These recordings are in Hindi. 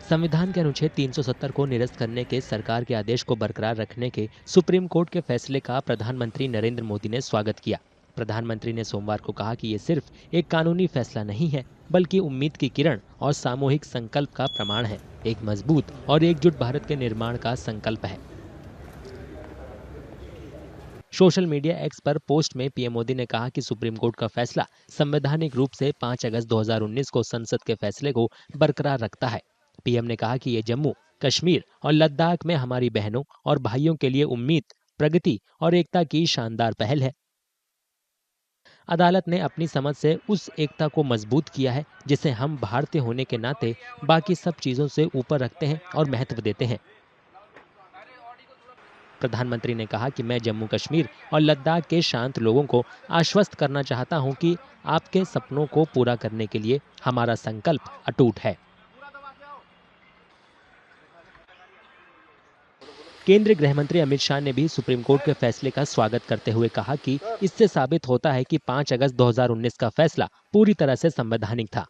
संविधान के अनुच्छेद 370 को निरस्त करने के सरकार के आदेश को बरकरार रखने के सुप्रीम कोर्ट के फैसले का प्रधानमंत्री नरेंद्र मोदी ने स्वागत किया। प्रधानमंत्री ने सोमवार को कहा कि ये सिर्फ एक कानूनी फैसला नहीं है, बल्कि उम्मीद की किरण और सामूहिक संकल्प का प्रमाण है। एक मजबूत और एकजुट भारत के निर्माण का संकल्प है। सोशल मीडिया एक्स पर पोस्ट में पीएम मोदी ने कहा कि सुप्रीम कोर्ट का फैसला संवैधानिक रूप से 5 अगस्त 2019 को संसद के फैसले को बरकरार रखता है। पीएम ने कहा कि ये जम्मू कश्मीर और लद्दाख में हमारी बहनों और भाइयों के लिए उम्मीद, प्रगति और एकता की शानदार पहल है। अदालत ने अपनी समझ से उस एकता को मजबूत किया है जिसे हम भारतीय होने के नाते बाकी सब चीजों से ऊपर रखते हैं और महत्व देते हैं। प्रधानमंत्री ने कहा कि मैं जम्मू कश्मीर और लद्दाख के शांत लोगों को आश्वस्त करना चाहता हूं कि आपके सपनों को पूरा करने के लिए हमारा संकल्प अटूट है। केंद्रीय गृह मंत्री अमित शाह ने भी सुप्रीम कोर्ट के फैसले का स्वागत करते हुए कहा कि इससे साबित होता है कि 5 अगस्त 2019 का फैसला पूरी तरह से संवैधानिक था।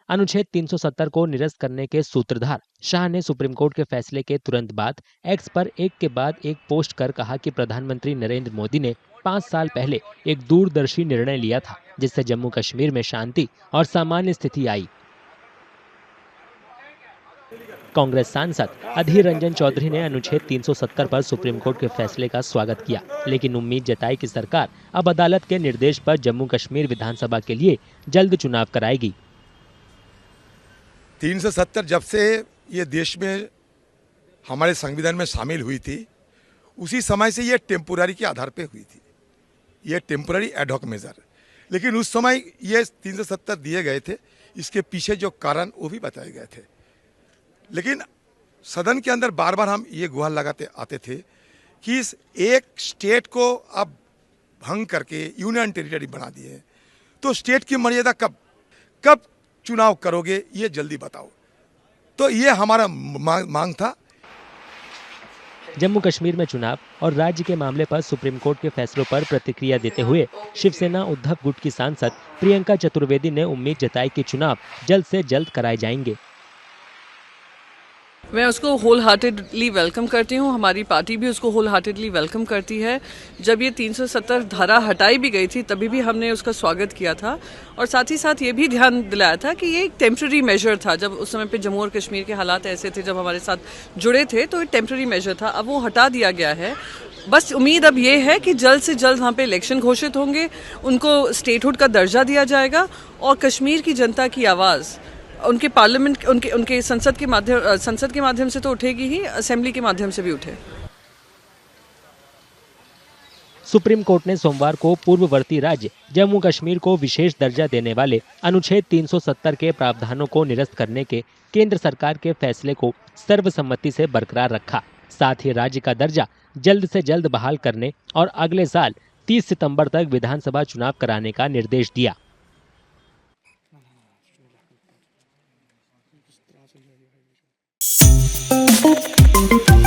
अनुच्छेद 370 को निरस्त करने के सूत्रधार शाह ने सुप्रीम कोर्ट के फैसले के तुरंत बाद एक्स पर एक के बाद एक पोस्ट कर कहा कि प्रधानमंत्री नरेंद्र मोदी ने 5 साल पहले एक दूरदर्शी निर्णय लिया था, जिससे जम्मू कश्मीर में शांति और सामान्य स्थिति आई। कांग्रेस सांसद अधीर रंजन चौधरी ने अनुच्छेद 370 पर सुप्रीम कोर्ट के फैसले का स्वागत किया, लेकिन उम्मीद जताई कि सरकार अब अदालत के निर्देश पर जम्मू कश्मीर विधानसभा के लिए जल्द चुनाव कराएगी। 370 जब से ये देश में हमारे संविधान में शामिल हुई थी, उसी समय से ये टेम्पोररी के आधार पे हुई थी। ये टेम्पोररी एडहॉक मेजर, लेकिन उस समय ये 370 दिए गए थे। इसके पीछे जो कारण वो भी बताए गए थे, लेकिन सदन के अंदर बार बार हम ये गुहार लगाते आते थे कि इस एक स्टेट को अब भंग करके यूनियन टेरिटरी बना दिए, तो स्टेट की मर्यादा कब चुनाव करोगे, ये जल्दी बताओ। तो ये हमारा मांग था। जम्मू कश्मीर में चुनाव और राज्य के मामले पर सुप्रीम कोर्ट के फैसलों पर प्रतिक्रिया देते हुए शिवसेना उद्धव गुट की सांसद प्रियंका चतुर्वेदी ने उम्मीद जताई कि चुनाव जल्द से जल्द कराए जाएंगे। मैं उसको होल हार्टेडली वेलकम करती हूँ। हमारी पार्टी भी उसको होल हार्टेडली वेलकम करती है। जब ये 370 धारा हटाई भी गई थी, तभी भी हमने उसका स्वागत किया था, और साथ ही साथ ये भी ध्यान दिलाया था कि ये एक टेम्प्रेरी मेजर था। जब उस समय पे जम्मू और कश्मीर के हालात ऐसे थे, जब हमारे साथ जुड़े थे, तो ये टेम्प्रेरी मेजर था। अब वो हटा दिया गया है। बस उम्मीद अब ये है कि जल्द से जल्द वहाँ पे इलेक्शन घोषित होंगे, उनको स्टेटहुड का दर्जा दिया जाएगा, और कश्मीर की जनता की आवाज़ उनके पार्लियामेंट, उनके संसद के माध्यम से तो उठेगी ही, असेंबली के माध्यम से भी उठे। सुप्रीम कोर्ट ने सोमवार को पूर्ववर्ती राज्य जम्मू कश्मीर को विशेष दर्जा देने वाले अनुच्छेद 370 के प्रावधानों को निरस्त करने के केंद्र सरकार के फैसले को सर्वसम्मति से बरकरार रखा। साथ ही राज्य का दर्जा जल्द से जल्द बहाल करने और अगले साल 30 सितंबर तक विधानसभा चुनाव कराने का निर्देश दिया। Thank you.